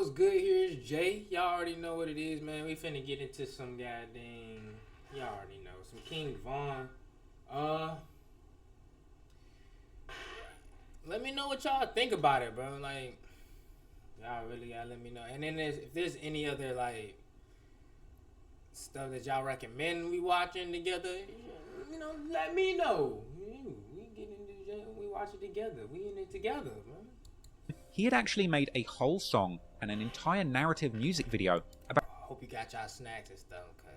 what's good? Here's Jay. Y'all already know what it is, man. We finna get into some goddamn. Y'all already know some King Von. Let me know what y'all think about it, bro. Like, y'all really gotta let me know. And then if there's any other like stuff that y'all recommend we watching together, let me know. We get into we watch it together. We in it together, man. He had actually made a whole song and an entire narrative music video about I hope you got y'all snacks and stuff, cause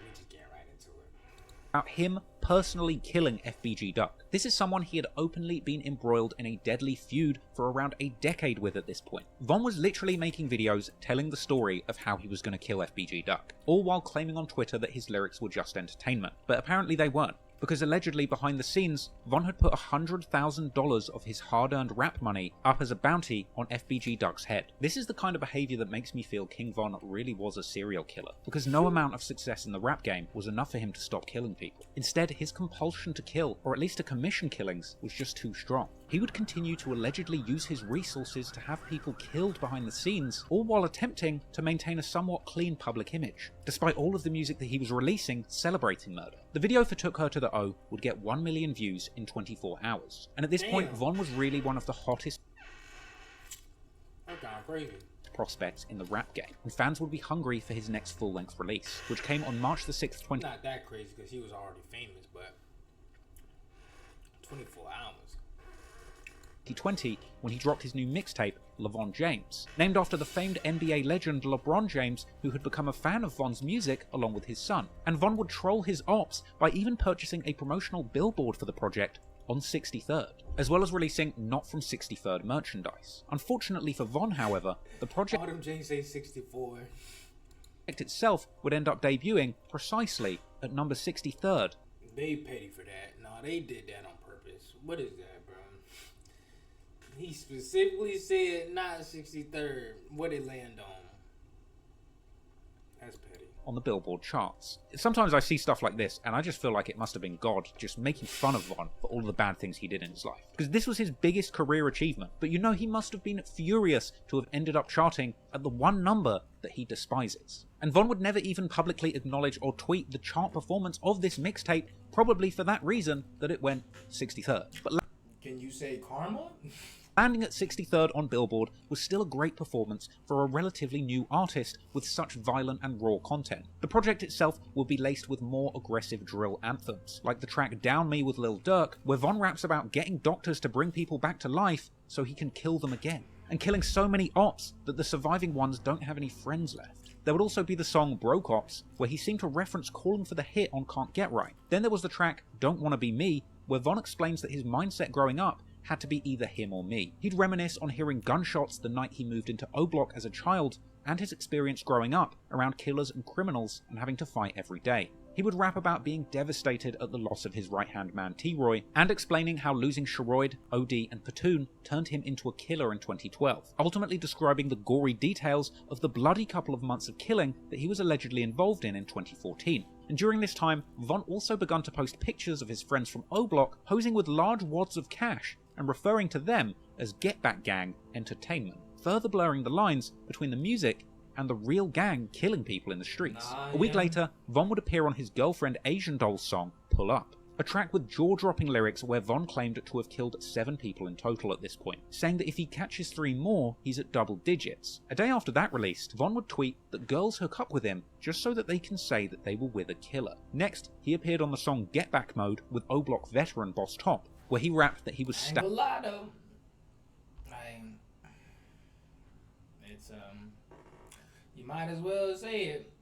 we just getting right into it. him personally killing FBG Duck. This is someone he had openly been embroiled in a deadly feud for around a decade with at this point. Von was literally making videos telling the story of how he was going to kill FBG Duck, all while claiming on Twitter that his lyrics were just entertainment. But apparently they weren't, because allegedly behind the scenes, Von had put $100,000 of his hard-earned rap money up as a bounty on FBG Duck's head. This is the kind of behaviour that makes me feel King Von really was a serial killer, because no amount of success in the rap game was enough for him to stop killing people. Instead, his compulsion to kill, or at least to commission killings, was just too strong. He would continue to allegedly use his resources to have people killed behind the scenes, all while attempting to maintain a somewhat clean public image, despite all of the music that he was releasing celebrating murder. The video for Took Her to the O would get 1 million views in 24 hours, and at this point Von was really one of the hottest prospects in the rap game, and fans would be hungry for his next full-length release, which came on March the 6th, Not that crazy because he was already famous, but 24 hours. 2020, when he dropped his new mixtape, LeVon James, named after the famed NBA legend LeBron James, who had become a fan of Von's music along with his son. And Von would troll his ops by even purchasing a promotional billboard for the project on 63rd, as well as releasing Not From 63rd merchandise. Unfortunately for Von, however, the project All them James say 64. itself would end up debuting precisely at number 63rd. They petty for that. No, they did that on purpose. What is that, bro? He specifically said not 63rd. What it land on? That's petty. On the Billboard charts. Sometimes I see stuff like this and I just feel like it must have been God just making fun of Von for all the bad things he did in his life. Because this was his biggest career achievement, but you know he must have been furious to have ended up charting at the one number that he despises. And Von would never even publicly acknowledge or tweet the chart performance of this mixtape, probably for that reason that it went 63rd. But can you say karma? landing at 63rd on Billboard was still a great performance for a relatively new artist with such violent and raw content. The project itself would be laced with more aggressive drill anthems, like the track Down Me with Lil Durk, where Von raps about getting doctors to bring people back to life so he can kill them again, and killing so many ops that the surviving ones don't have any friends left. There would also be the song Broke Ops, where he seemed to reference calling for the hit on Can't Get Right. Then there was the track Don't Wanna Be Me, where Von explains that his mindset growing up had to be either him or me. He'd reminisce on hearing gunshots the night he moved into O Block as a child, and his experience growing up around killers and criminals and having to fight every day. He would rap about being devastated at the loss of his right-hand man T-Roy, and explaining how losing Sharoid, OD, and Platoon turned him into a killer in 2012, ultimately describing the gory details of the bloody couple of months of killing that he was allegedly involved in 2014. And during this time, Von also begun to post pictures of his friends from O Block posing with large wads of cash and referring to them as Get Back Gang Entertainment, further blurring the lines between the music and the real gang killing people in the streets. A week later, Von would appear on his girlfriend Asian Doll's song Pull Up, a track with jaw-dropping lyrics where Von claimed to have killed 7 people in total at this point, saying that if he catches 3 more, he's at double digits. A day after that release, Von would tweet that girls hook up with him just so that they can say that they were with a killer. Next, he appeared on the song Get Back Mode with O Block veteran Boss Top, where he rapped that he was stabbed. You might as well say it.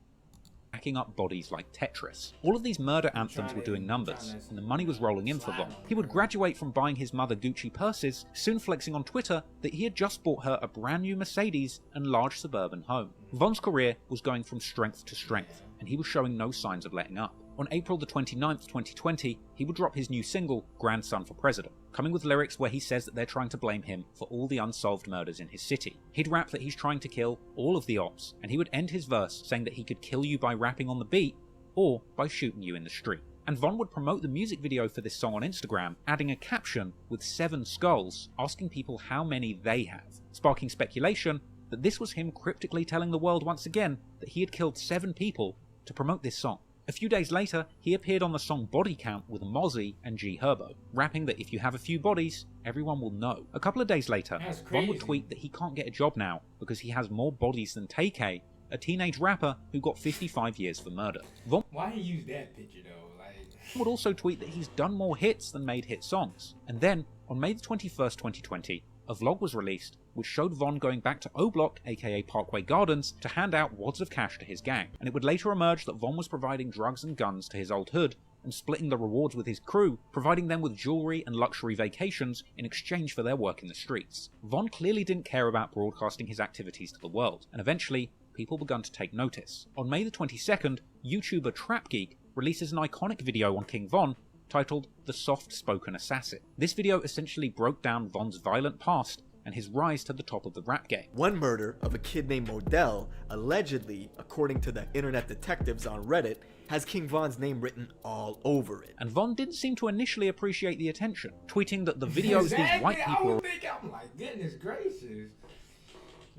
Stacking up bodies like Tetris. All of these murder anthems were doing numbers, and the money was rolling in for Von. He would graduate from buying his mother Gucci purses, soon flexing on Twitter that he had just bought her a brand new Mercedes and large suburban home. Von's career was going from strength to strength, and he was showing no signs of letting up. On April the 29th, 2020, he would drop his new single, Grandson for President, coming with lyrics where he says that they're trying to blame him for all the unsolved murders in his city. He'd rap that he's trying to kill all of the ops, and he would end his verse saying that he could kill you by rapping on the beat, or by shooting you in the street. And Von would promote the music video for this song on Instagram, adding a caption with 7 skulls, asking people how many they have, sparking speculation that this was him cryptically telling the world once again that he had killed 7 people to promote this song. A few days later, he appeared on the song Body Count with Mozzie and G Herbo, rapping that if you have a few bodies, everyone will know. A couple of days later, Von would tweet that he can't get a job now because he has more bodies than Tay-K, a teenage rapper who got 55 years for murder. Von Why he use that picture though? Like, would also tweet that he's done more hits than made hit songs. And then, on May 21st, 2020, a vlog was released which showed Von going back to O-Block, aka Parkway Gardens, to hand out wads of cash to his gang, and it would later emerge that Von was providing drugs and guns to his old hood, and splitting the rewards with his crew, providing them with jewelry and luxury vacations in exchange for their work in the streets. Von clearly didn't care about broadcasting his activities to the world, and eventually, people began to take notice. On May the 22nd, YouTuber Trap Geek releases an iconic video on King Von titled The Soft-Spoken Assassin. This video essentially broke down Von's violent past and his rise to the top of the rap game. One murder of a kid named Modell, allegedly, according to the internet detectives on Reddit, has King Von's name written all over it. And Von didn't seem to initially appreciate the attention, tweeting that the videos these white people I'm like, goodness gracious.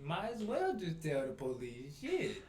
Might as well just tell the police. Shit.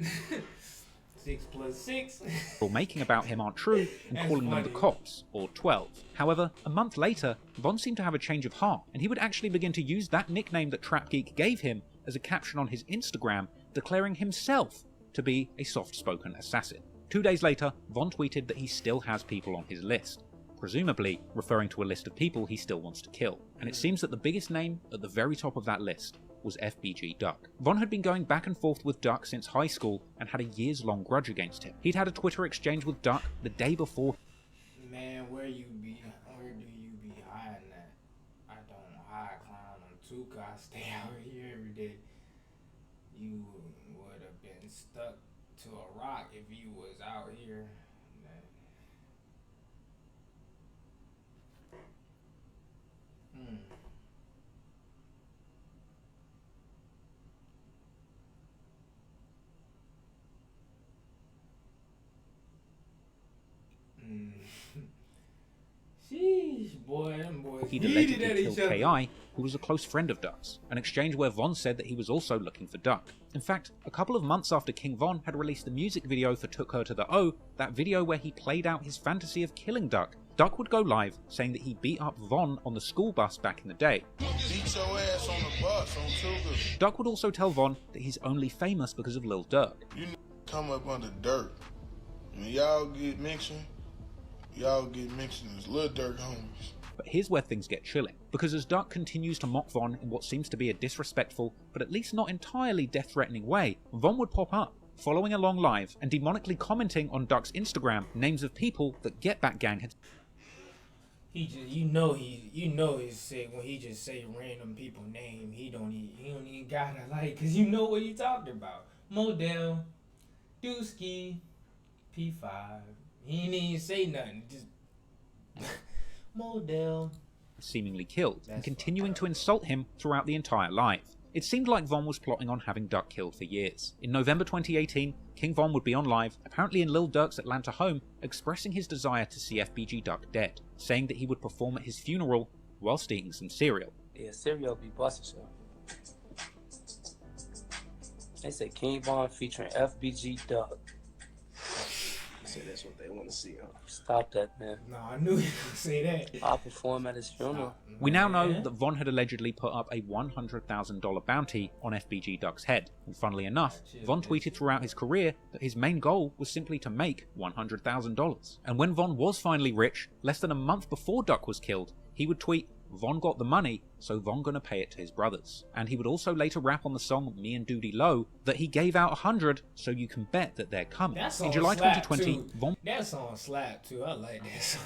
6 + 6. were making about him aren't true and That's calling them the funny. cops, or 12. However, a month later, Von seemed to have a change of heart, and he would actually begin to use that nickname that Trap Geek gave him as a caption on his Instagram, declaring himself to be a soft-spoken assassin. 2 days later, Von tweeted that he still has people on his list, presumably referring to a list of people he still wants to kill. And it seems that the biggest name at the very top of that list was FBG Duck. Von had been going back and forth with Duck since high school and had a years-long grudge against him. He'd had a Twitter exchange with Duck the day before. Man, where do you be hiding at? I don't hide, clown. I'm too good. I stay out here every day. You would have been stuck to a rock if you was out here. Sheesh, boy, them boys He'd heated allegedly at killed each other. K.I., who was a close friend of Duck's, an exchange where Von said that he was also looking for Duck. In fact, a couple of months after King Von had released the music video for Took Her to the O, that video where he played out his fantasy of killing Duck, Duck would go live saying that he beat up Von on the school bus back in the day. Beat your ass on the bus on Tuga. Duck would also tell Von that he's only famous because of Lil Durk. You come up under dirt. When y'all get mixing as Lil Durk homies. But here's where things get chilling, because as Duck continues to mock Von in what seems to be a disrespectful, but at least not entirely death-threatening way, Von would pop up, following along live and demonically commenting on Duck's Instagram names of people that Get Back Gang had. He just, you know he's sick when he just say random people name. He don't even gotta like, cause you know what he talked about. Modell, Dusky, P5. He didn't even say nothing. Just Modell. Seemingly killed, and That's continuing to insult him throughout the entire live. It seemed like Von was plotting on having Duck killed for years. In November 2018, King Von would be on live, apparently in Lil Durk's Atlanta home, expressing his desire to see FBG Duck dead, saying that he would perform at his funeral whilst eating some cereal. Yeah, cereal be busting so. They say King Von featuring FBG Duck. Say that's what they want to see, huh? Stop that, man. No, I knew he would say that. I'll perform at his funeral. We now know that Von had allegedly put up a $100,000 bounty on FBG Duck's head, and funnily enough, Von tweeted throughout his career that his main goal was simply to make $100,000. And when Von was finally rich, less than a month before Duck was killed, he would tweet, "Von got the money, so Von gonna pay it to his brothers." And he would also later rap on the song Me and Doody Low that he gave out 100, so you can bet that they're coming. That song In July slap 2020, too. Von That song slap too. I like that song.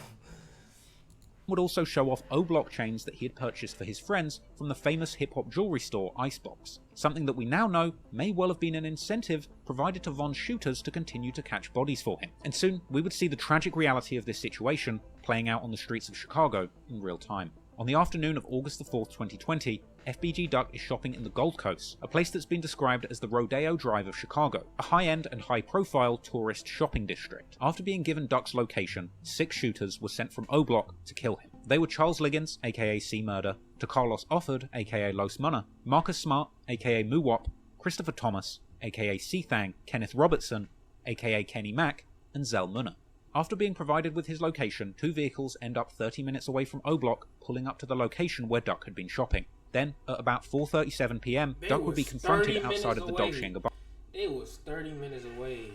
would also show off O-Block chains that he had purchased for his friends from the famous hip-hop jewelry store Icebox, something that we now know may well have been an incentive provided to Von's shooters to continue to catch bodies for him. And soon, we would see the tragic reality of this situation playing out on the streets of Chicago in real time. On the afternoon of August the 4th, 2020, FBG Duck is shopping in the Gold Coast, a place that's been described as the Rodeo Drive of Chicago, a high-end and high-profile tourist shopping district. After being given Duck's location, 6 shooters were sent from O-Block to kill him. They were Charles Liggins, aka C-Murder, to Carlos Offord, aka Los Munna, Marcus Smart, aka Moowop, Christopher Thomas, aka Cthang, Kenneth Robertson, aka Kenny Mack, and Zell Munna. After being provided with his location, 2 vehicles end up 30 minutes away from O-Block, pulling up to the location where Duck had been shopping. Then, at about 4:37 PM, Duck would be confronted outside of the Dolce & Gabbana It was 30 minutes away.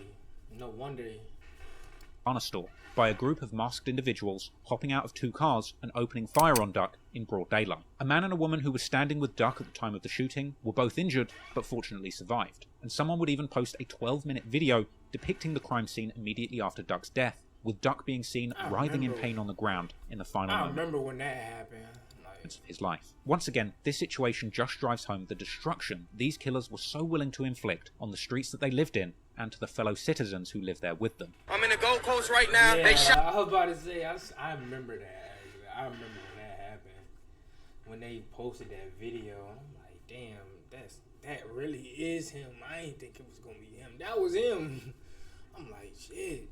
No wonder. store by a group of masked individuals hopping out of 2 cars and opening fire on Duck in broad daylight. A man and a woman who were standing with Duck at the time of the shooting were both injured, but fortunately survived. And someone would even post a 12-minute video depicting the crime scene immediately after Duck's death, with Duck being seen writhing in pain on the ground in the final moments. I remember when that happened. Of his life. Once again, this situation just drives home the destruction these killers were so willing to inflict on the streets that they lived in and to the fellow citizens who lived there with them. I'm in the Gold Coast right now. Yeah, They shot. I was about to say, I remember that. I remember when that happened. When they posted that video, I'm like, damn, that really is him. I ain't think it was gonna be him. That was him. I'm like, shit.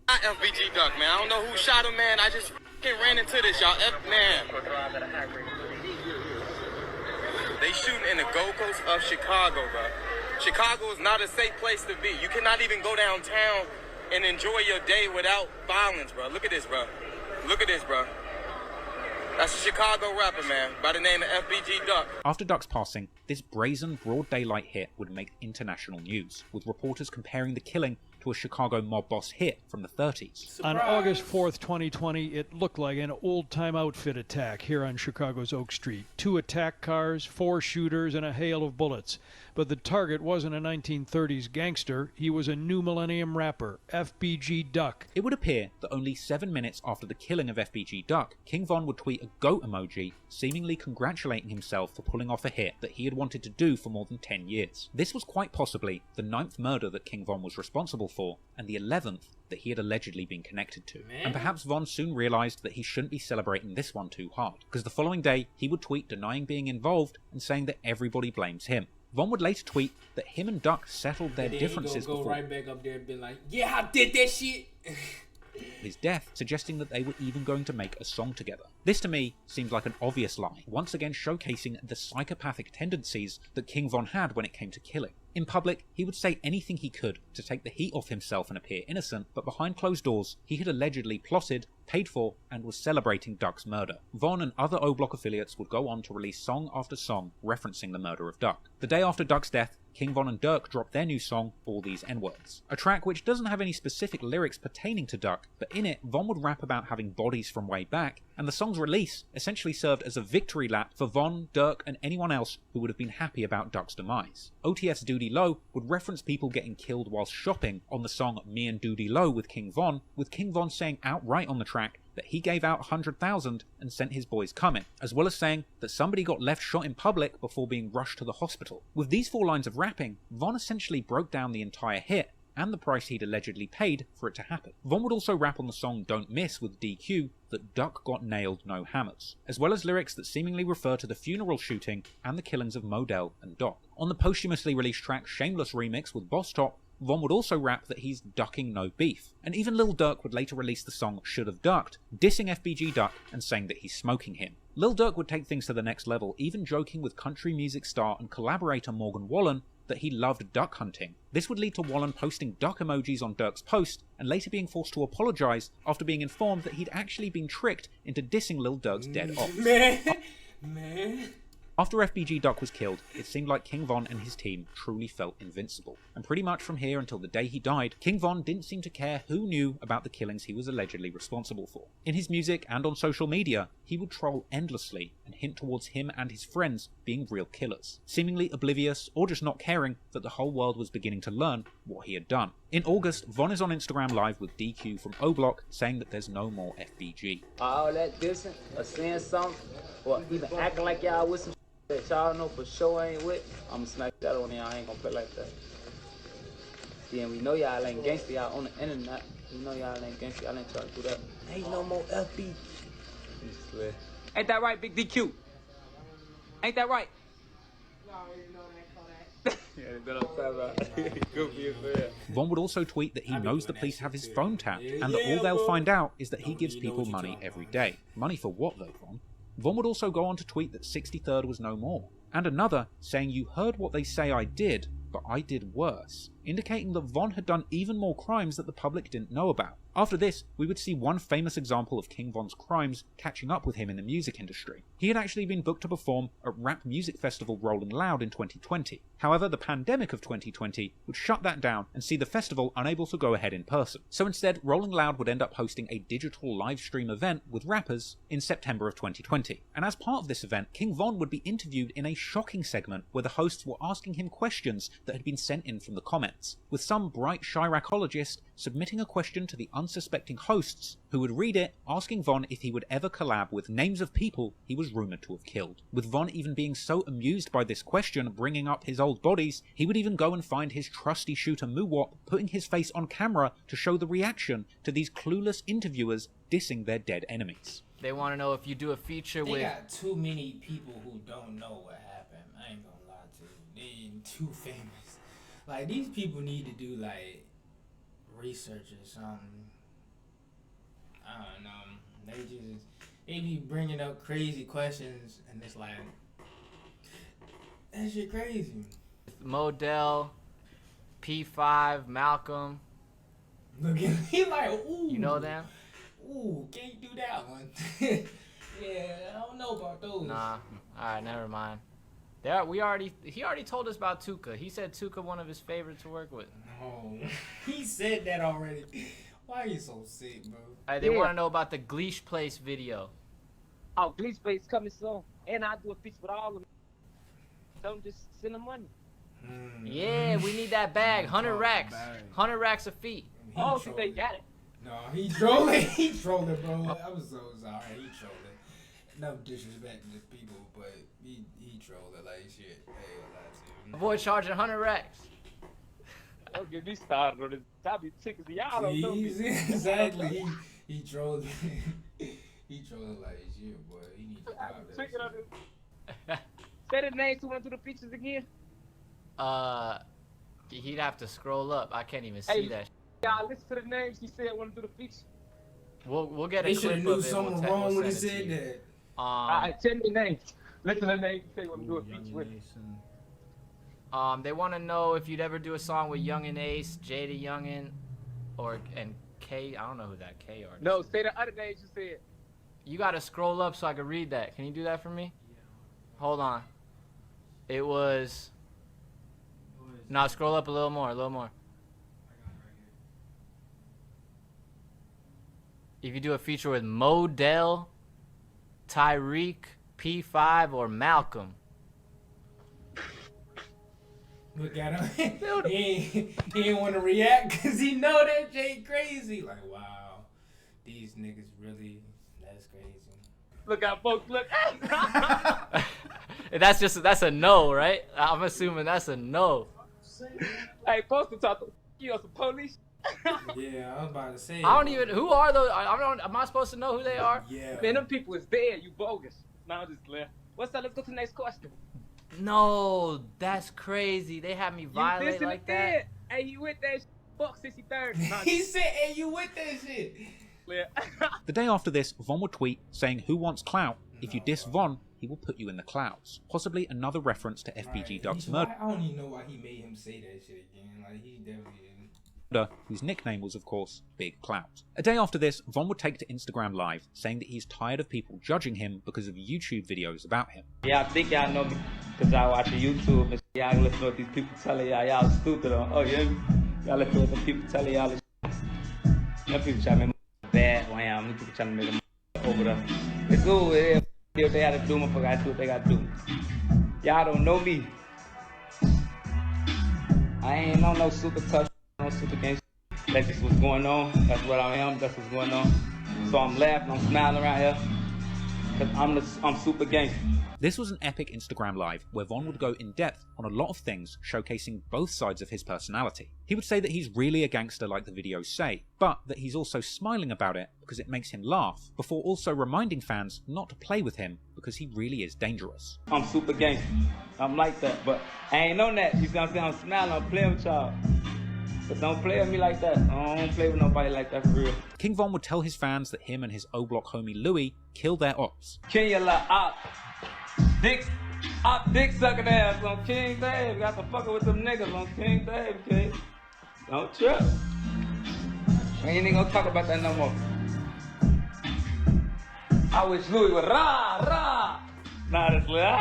FBG Duck, man. I don't know who shot him, man. I just fucking ran into this, y'all. Man. They shooting in the Gold Coast of Chicago, bro. Chicago is not a safe place to be. You cannot even go downtown and enjoy your day without violence, bro. Look at this, bro. Look at this, bro. That's a Chicago rapper, man, by the name of FBG Duck. After Duck's passing, this brazen, broad daylight hit would make international news, with reporters comparing the killing to a Chicago mob boss hit from the 30s. Surprise. On August 4th, 2020, it looked like an old-time outfit attack here on Chicago's Oak Street. 2 attack cars, 4 shooters, and a hail of bullets. But the target wasn't a 1930s gangster. He was a new millennium rapper, FBG Duck. It would appear that only 7 minutes after the killing of FBG Duck, King Von would tweet a goat emoji, seemingly congratulating himself for pulling off a hit that he had wanted to do for more than 10 years. This was quite possibly the 9th murder that King Von was responsible for, and the 11th that he had allegedly been connected to. Man. And perhaps Von soon realised that he shouldn't be celebrating this one too hard, because the following day he would tweet denying being involved and saying that everybody blames him. Von would later tweet that him and Duck settled their differences go before right back up there and be like, yeah, I did that shit. his death, suggesting that they were even going to make a song together. This to me seems like an obvious lie, once again showcasing the psychopathic tendencies that King Von had when it came to killing. In public, he would say anything he could to take the heat off himself and appear innocent, but behind closed doors, he had allegedly plotted, paid for, and was celebrating Duck's murder. Von and other O-Block affiliates would go on to release song after song referencing the murder of Duck. The day after Duck's death, King Von and Durk dropped their new song, All These N-Words, a track which doesn't have any specific lyrics pertaining to Duck, but in it, Von would rap about having bodies from way back, and the song's release essentially served as a victory lap for Von, Durk, and anyone else who would have been happy about Duck's demise. OTF's Doody Low would reference people getting killed whilst shopping on the song Me and Doody Low with King Von saying outright on the track that he gave out 100,000 and sent his boys coming, as well as saying that somebody got left shot in public before being rushed to the hospital. With these 4 lines of rapping, Von essentially broke down the entire hit and the price he'd allegedly paid for it to happen. Von would also rap on the song Don't Miss with DQ that Duck got nailed, no hammers, as well as lyrics that seemingly refer to the funeral shooting and the killings of Modell and Doc. On the posthumously released track Shameless remix with Boss Top, Von would also rap that he's ducking no beef, and even Lil Durk would later release the song Should've Ducked, dissing FBG Duck and saying that he's smoking him. Lil Durk would take things to the next level, even joking with country music star and collaborator Morgan Wallen that he loved duck hunting. This would lead to Wallen posting duck emojis on Durk's post and later being forced to apologise after being informed that he'd actually been tricked into dissing Lil Durk's dead ops. Man. After FBG Duck was killed, it seemed like King Von and his team truly felt invincible. And pretty much from here until the day he died, King Von didn't seem to care who knew about the killings he was allegedly responsible for. In his music and on social media, he would troll endlessly and hint towards him and his friends being real killers, seemingly oblivious or just not caring that the whole world was beginning to learn what he had done. In August, Von is on Instagram Live with DQ from O-Block saying that there's no more FBG. All that dissing or saying something or even acting like y'all with some that y'all know for sure ain't with, I'ma smack that on y'all. I ain't gonna play like that. Then we know y'all ain't gangsta, y'all on the internet. We know y'all ain't gangsta, y'all ain't trying to do that. Ain't no more FB. Ain't that right, Big DQ? Ain't that right? No, you know that. Von would also tweet that he knows the police have his phone tapped, and that all they'll find out is that he gives people money every day. Money for what though, Von? Von would also go on to tweet that 63rd was no more, and another saying you heard what they say I did, but I did worse, indicating that Von had done even more crimes that the public didn't know about. After this, we would see one famous example of King Von's crimes catching up with him in the music industry. He had actually been booked to perform at rap music festival Rolling Loud in 2020. However, the pandemic of 2020 would shut that down and see the festival unable to go ahead in person. So instead, Rolling Loud would end up hosting a digital live stream event with rappers in September of 2020. And as part of this event, King Von would be interviewed in a shocking segment where the hosts were asking him questions that had been sent in from the comments, with some bright Chiracologist submitting a question to the unsuspecting hosts, who would read it, asking Von if he would ever collab with names of people he was rumoured to have killed. With Von even being so amused by this question bringing up his old bodies, he would even go and find his trusty shooter Muwop, putting his face on camera to show the reaction to these clueless interviewers dissing their dead enemies. They want to know if you do a feature with... They got too many people who don't know what happened. I ain't gonna lie to you. They ain't too famous. Like, these people need to do, like, research or something. I don't know. They be bringing up crazy questions, and it's like, that shit crazy. Modell, P5, Malcolm. Look at me like, ooh. You know them? Ooh, can't do that one. Yeah, I don't know about those. Nah, alright, never mind. He already told us about Tuka. He said Tuka one of his favorites to work with. No, he said that already. Why are you so sick, bro? They want to know about the Gleesh Place video. Oh, Gleesh Place coming soon, and I do a feature with all of them. Don't just send them money. Yeah, we need that bag. 100 racks. 100 racks a feet. Oh, so they got it. No, he trolling. He trolling, bro. I'm so sorry. He trolling. No disrespect to people, but he trolling like shit. Hey, Boy charging 100 racks. Don't get me started on this. I be tickets. Y'all don't know me. Exactly. He trolling. He trolling like shit, boy. He need to stop that shit. On this. Say the names to one through the features again. He'd have to scroll up. I can't even see that. Y'all listen to the names. He said one through the features. We'll get a they clip of it. They should have knew something wrong when he said that. Tell me the names. Listen to the names. Say what I'm doing feature with. They want to know if you'd ever do a song with Young and Ace, Jada Youngin, and K. I don't know who that K artist. No, say the other names you said. You gotta scroll up so I can read that. Can you do that for me? Hold on. It was. No, scroll up a little more. If you do a feature with Modell, Tyreek, P5, or Malcolm. Look at him. he ain't want to react because he know that shit crazy. Like, wow, these niggas really, that's crazy. Look out, folks, look. That's a no, right? I'm assuming that's a no. Hey, folks, to talk to you on some police. Yeah, I was about to say. I don't even. Who are those? Am I supposed to know who they are? Yeah. Man, them people is dead. You bogus. Now I'm just clear. What's that? Let's go to the next question. No, that's crazy. They had me violate like that. Dead. Hey, you with that? Fuck 63rd. He said, "Hey, you with that shit?" The day after this, Von would tweet saying, "Who wants clout? If you diss Von, he will put you in the clouds." Possibly another reference to FBG Duck's murder. I don't even know why he made him say that shit again. Like, he definitely didn't. Whose nickname was, of course, Big Clout. A day after this, Von would take to Instagram Live, saying that he's tired of people judging him because of YouTube videos about him. Yeah, I think y'all know me because I watch YouTube and y'all listen to what these people telling y'all stupid on. Oh, yeah? Y'all listen to what the people telling y'all. Them people trying to make bad. Wham. Them people trying to make them over there. It's cool. If they had to do, motherfucker, I do what they got to do. Y'all don't know me. I ain't on no super tough. No super gangster. That's just what's going on. That's what I am. That's what's going on. So I'm laughing. I'm smiling around here because I'm super gangster. This was an epic Instagram Live where Von would go in depth on a lot of things, showcasing both sides of his personality. He would say that he's really a gangster like the videos say, but that he's also smiling about it because it makes him laugh, before also reminding fans not to play with him because he really is dangerous. I'm super gangster. I'm like that, but I ain't on that. You see what I'm saying? I'm smiling. I'm playing with y'all. But don't play with me like that. I don't play with nobody like that for real. King Von would tell his fans that him and his O-Block homie Louis kill their ops. Kill your little op. Dicks I dick sucking ass on King Dave. Got to fucking with them niggas on King Dave, kid. Don't trip. We ain't even gonna talk about that no more. I wish Louis would rah. Nah, this little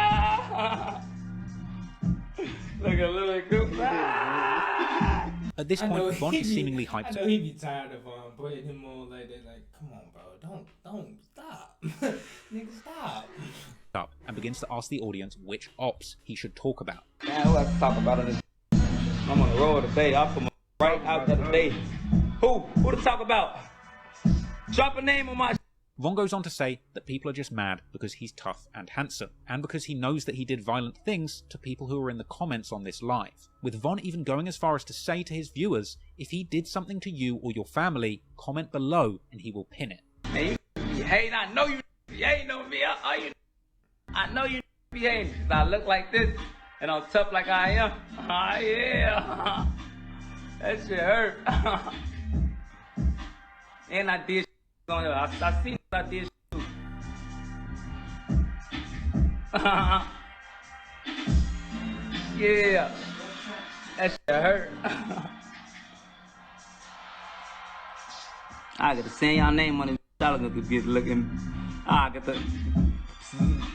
Look at Louis Coop. At this point, Von is seemingly hyped. I know he be tired of putting him on like that. Like, come on, bro, don't stop, nigga, stop. Up and begins to ask the audience which ops he should talk about. Man, who has to talk about it? I'm on the road today. I'll put my right out there today. Who to talk about? Drop a name on my. Von goes on to say that people are just mad because he's tough and handsome, and because he knows that he did violent things to people who are in the comments on this live, with Von even going as far as to say to his viewers, if he did something to you or your family, comment below and he will pin it. Hey, you be hating, I know you be hating on me, I know you be hating, cause I look like this, and I'm tough like I am. Oh yeah, that shit hurt. And I did on you, I seen what I did too. Yeah, that shit hurt. I got to say y'all name on it. Y'all gonna get looking. I got to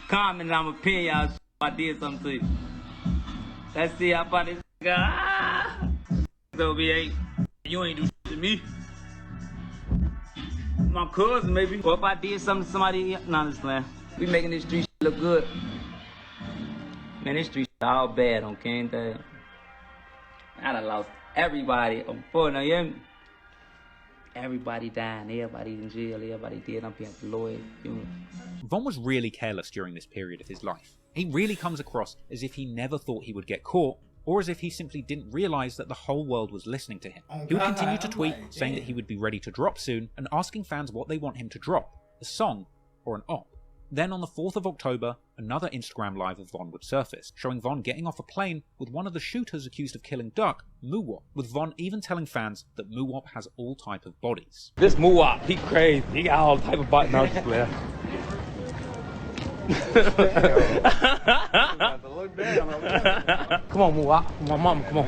comment. I'ma pin y'all if I did something to you. Let's see how far this guy. So be you ain't do shit to me. My cousin maybe. Or if I did something to somebody, nah, this plan. We making this street shit look good. Man, this street shit all bad on King Dave. I done lost everybody on foot. Now, yeah. Everybody dying, everybody in jail, everybody dead. I'm paying for lawyers. Von was really careless during this period of his life. He really comes across as if he never thought he would get caught, or as if he simply didn't realise that the whole world was listening to him. He would continue to tweet, saying that he would be ready to drop soon, and asking fans what they want him to drop, a song or an op. Then on the 4th of October, another Instagram live of Von would surface, showing Von getting off a plane with one of the shooters accused of killing Duck, Muwop, with Von even telling fans that Muwop has all type of bodies. This Muwop, he crazy. He got all type of bodies. No, just laugh. Come on, Muwop. My mama, come on.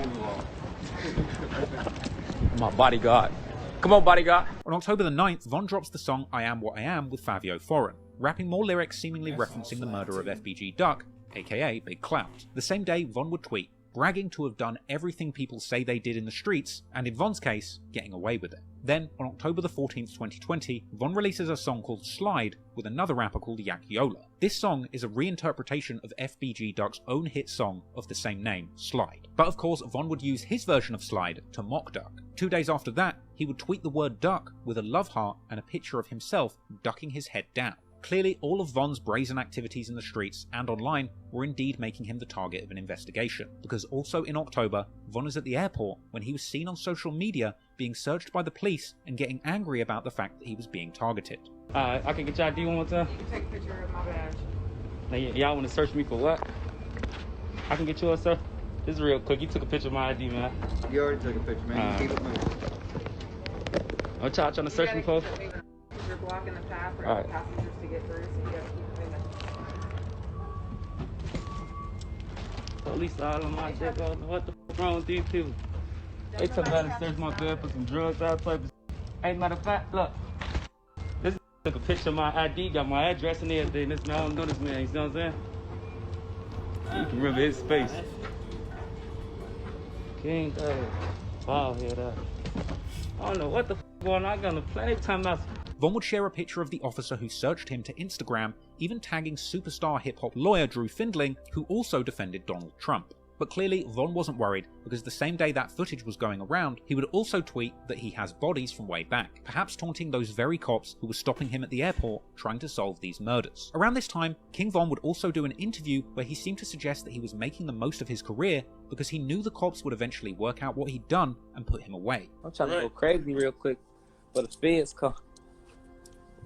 My bodyguard. Come on, bodyguard. On October the 9th, Von drops the song I Am What I Am with Fabio Foreign, rapping more lyrics seemingly referencing the murder of FBG Duck, aka Big Clout. The same day, Von would tweet, bragging to have done everything people say they did in the streets, and in Von's case, getting away with it. Then, on October the 14th, 2020, Von releases a song called Slide with another rapper called Yak Yola. This song is a reinterpretation of FBG Duck's own hit song of the same name, Slide. But of course, Von would use his version of Slide to mock Duck. 2 days after that, he would tweet the word duck with a love heart and a picture of himself ducking his head down. Clearly, all of Von's brazen activities in the streets and online were indeed making him the target of an investigation, because also in October, Von is at the airport when he was seen on social media being searched by the police and getting angry about the fact that he was being targeted. I can get your ID one more time? Take a picture of my badge. Now, y'all want to search me for what? I can get yours, sir? This is real quick. You took a picture of my ID, man. You already took a picture, man. Keep it moving. What y'all trying to search me for? You're blocking the path for All right. passengers to get through, so you gotta keep moving. Police all on my dick. What the fuck wrong with these people? They took me out and searched my bed, put some drugs out, type of. Hey, matter of fact, look. This took a picture of my ID, got my address and everything. This man, I don't know this man, you see what I'm saying? You can remember his face. King Dave. Wow, hear that. I don't know what the f going on. I got a plenty of time out. Von would share a picture of the officer who searched him to Instagram, even tagging superstar hip-hop lawyer Drew Findling, who also defended Donald Trump. But clearly, Von wasn't worried, because the same day that footage was going around, he would also tweet that he has bodies from way back, perhaps taunting those very cops who were stopping him at the airport trying to solve these murders. Around this time, King Von would also do an interview where he seemed to suggest that he was making the most of his career because he knew the cops would eventually work out what he'd done and put him away. I'm trying to go crazy real quick, but the feds come.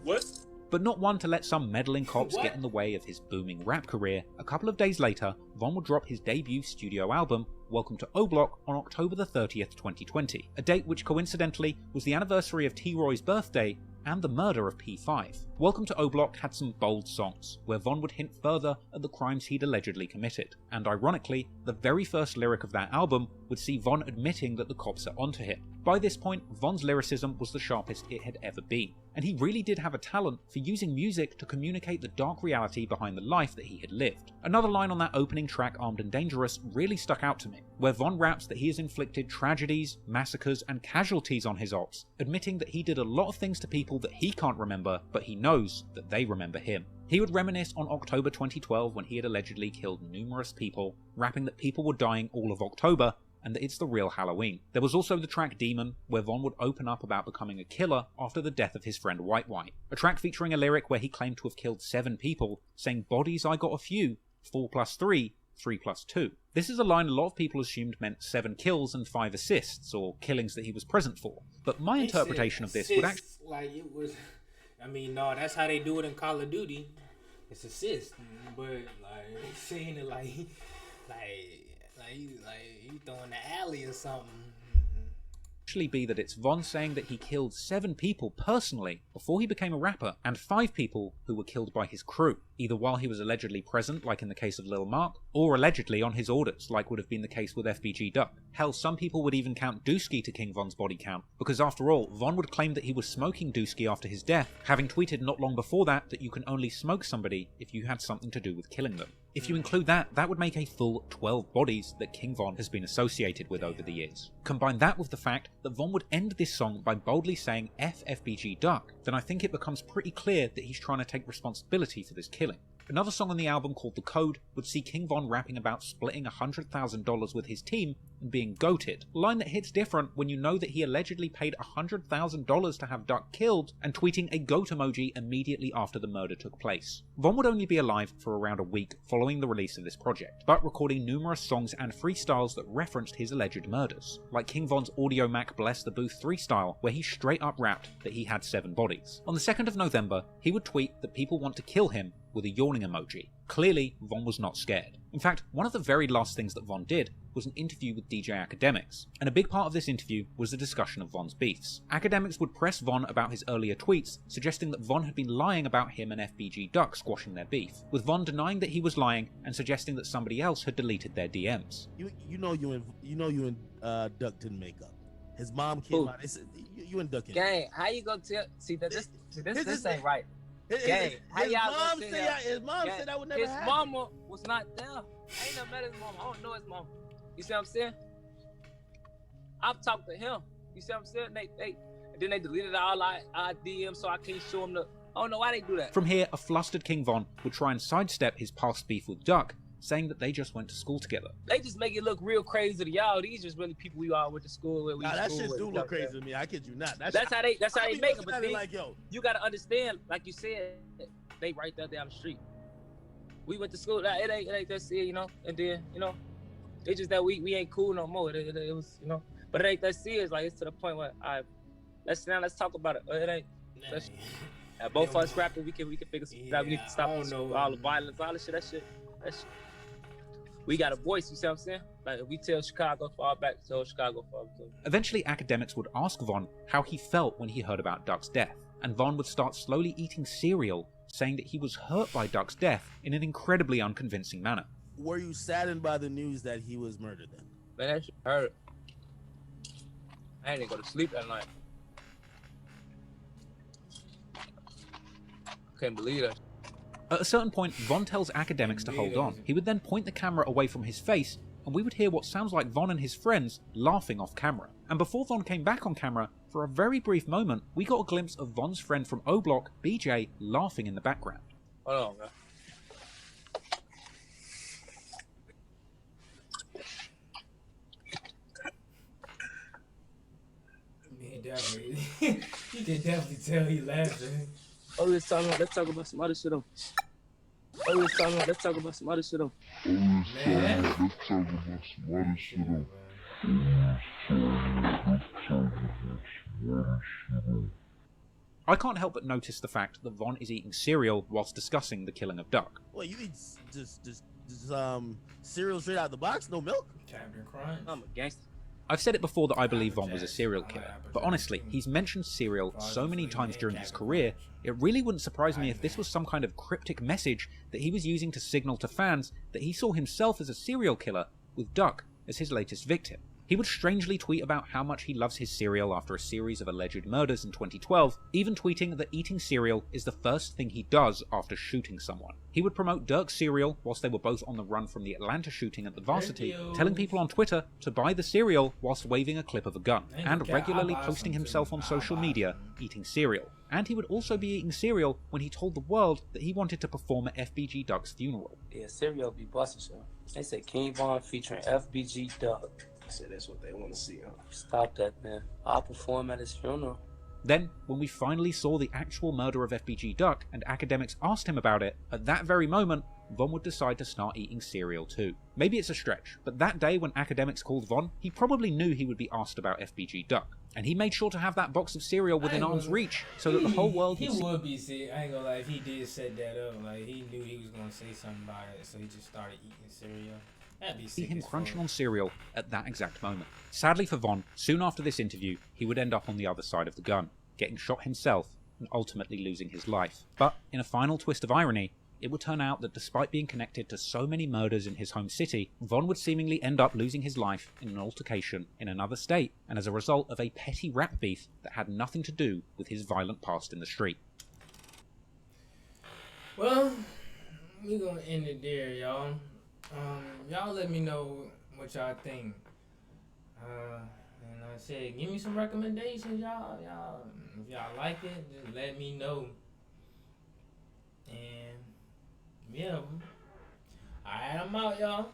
What? But not one to let some meddling cops get in the way of his booming rap career. A couple of days later, Von would drop his debut studio album, Welcome to O-Block, on October the 30th, 2020, a date which coincidentally was the anniversary of T-Roy's birthday and the murder of P5. Welcome to O-Block had some bold songs, where Von would hint further at the crimes he'd allegedly committed, and ironically, the very first lyric of that album would see Von admitting that the cops are onto him. By this point, Von's lyricism was the sharpest it had ever been, and he really did have a talent for using music to communicate the dark reality behind the life that he had lived. Another line on that opening track, Armed and Dangerous, really stuck out to me, where Von raps that he has inflicted tragedies, massacres, and casualties on his ops, admitting that he did a lot of things to people that he can't remember, but he knows that they remember him. He would reminisce on October 2012 when he had allegedly killed numerous people, rapping that people were dying all of October, and that it's the real Halloween. There was also the track Demon, where Von would open up about becoming a killer after the death of his friend White White. A track featuring a lyric where he claimed to have killed 7 people, saying bodies I got a few, 4 plus 3, 3 plus 2. This is a line a lot of people assumed meant 7 kills and 5 assists, or killings that he was present for. But my interpretation of this would actually... Like it was... I mean, no, that's how they do it in Call of Duty. It's assist, but like saying it like you throwing the alley or something. Actually be that it's Von saying that he killed 7 people personally before he became a rapper, and 5 people who were killed by his crew, either while he was allegedly present, like in the case of Lil Mark, or allegedly on his orders, like would have been the case with FBG Duck. Hell, some people would even count Dusky to King Von's body count, because after all, Von would claim that he was smoking Dusky after his death, having tweeted not long before that you can only smoke somebody if you had something to do with killing them. If you include that, that would make a full 12 bodies that King Von has been associated with over the years. Combine that with the fact that Von would end this song by boldly saying F FBG Duck, then I think it becomes pretty clear that he's trying to take responsibility for this killing. Another song on the album called The Code would see King Von rapping about splitting $100,000 with his team and being goated, a line that hits different when you know that he allegedly paid $100,000 to have Duck killed, and tweeting a goat emoji immediately after the murder took place. Von would only be alive for around a week following the release of this project, but recording numerous songs and freestyles that referenced his alleged murders, like King Von's Audio Mac Bless the Booth freestyle, where he straight up rapped that he had 7 bodies. On the 2nd of November, he would tweet that people want to kill him with a yawning emoji. Clearly, Von was not scared. In fact, one of the very last things that Von did was an interview with DJ Akademiks, and a big part of this interview was the discussion of Von's beefs. Akademiks would press Von about his earlier tweets, suggesting that Von had been lying about him and FBG Duck squashing their beef, with Von denying that he was lying and suggesting that somebody else had deleted their DMs. You know you and Duck didn't make up. His mom came out. You and Duck. Gang, how you gonna tell? See that this ain't right. Gang, how y'all gonna say that? His mom said that would never happen. His mama was not there. I ain't never met his mama. I don't know his mama. You see what I'm saying? I've talked to him. You see what I'm saying? Then they deleted all our DMs so I can't show him the. I don't know why they do that. From here, a flustered King Von would try and sidestep his past beef with Duck, saying that they just went to school together. They just make it look real crazy to y'all. These just really people we all went to school with. Nah, that shit do look crazy to me. I kid you not. That's how they make it. But then, like, yo, you gotta understand, like you said, they right there down the street. We went to school. It ain't that serious, you know. And then, you know, it's just that we ain't cool no more. It was, you know, but it ain't that serious. Like, it's to the point where let's talk about it. It ain't. Both of us rapping, we can figure something out. We need to stop all the violence, all the shit. That shit. We got a voice, you see what I'm saying? Like, if we tell Chicago fall back, tell Chicago fall back. Eventually, Akademiks would ask Von how he felt when he heard about Duck's death, and Von would start slowly eating cereal, saying that he was hurt by Duck's death in an incredibly unconvincing manner. Were you saddened by the news that he was murdered then? Man, that shit hurt. I didn't go to sleep that night. I can't believe that. At a certain point, Von tells Akademiks to hold on. He would then point the camera away from his face, and we would hear what sounds like Von and his friends laughing off camera. And before Von came back on camera, for a very brief moment, we got a glimpse of Von's friend from O-Block, BJ, laughing in the background. Hold on, man. Definitely. You can definitely tell he laughing. Oh, let's talk about some other shit though. Let's talk about some other shit though. I can't help but notice the fact that Von is eating cereal whilst discussing the killing of Duck. Well, you eat just cereal straight out the box, no milk? Captain Crunch. I'm a gangster. I've said it before that I believe Von was a serial killer, but honestly, he's mentioned serial so many times during his career, it really wouldn't surprise me if this was some kind of cryptic message that he was using to signal to fans that he saw himself as a serial killer, with Duck as his latest victim. He would strangely tweet about how much he loves his cereal after a series of alleged murders in 2012, even tweeting that eating cereal is the first thing he does after shooting someone. He would promote Dirk's cereal whilst they were both on the run from the Atlanta shooting at the Varsity, telling people on Twitter to buy the cereal whilst waving a clip of a gun, and regularly posting himself on social media eating cereal. And he would also be eating cereal when he told the world that he wanted to perform at FBG Duck's funeral. Yeah, cereal be busting, so. They say King Von featuring FBG Duck. So that's what they want to see, huh? Stop that, man. I'll perform at his funeral. Then, when we finally saw the actual murder of FBG Duck and academics asked him about it, at that very moment, Von would decide to start eating cereal too. Maybe it's a stretch, but that day when academics called Von, he probably knew he would be asked about FBG Duck. And he made sure to have that box of cereal within arm's reach, so that the whole world He would be sick. I ain't gonna lie, if he did set that up, like, he knew he was gonna say something about it, so he just started eating cereal. That'd be see sick him as crunching fuck. on cereal at that exact moment. Sadly for Von, soon after this interview, he would end up on the other side of the gun, getting shot himself and ultimately losing his life. But in a final twist of irony, it would turn out that despite being connected to so many murders in his home city, Von would seemingly end up losing his life in an altercation in another state, and as a result of a petty rap beef that had nothing to do with his violent past in the street. Well, we gonna end it there, y'all. Y'all let me know what y'all think. And I said, give me some recommendations, y'all. If y'all like it, just let me know. And yeah, alright, I'm out, y'all.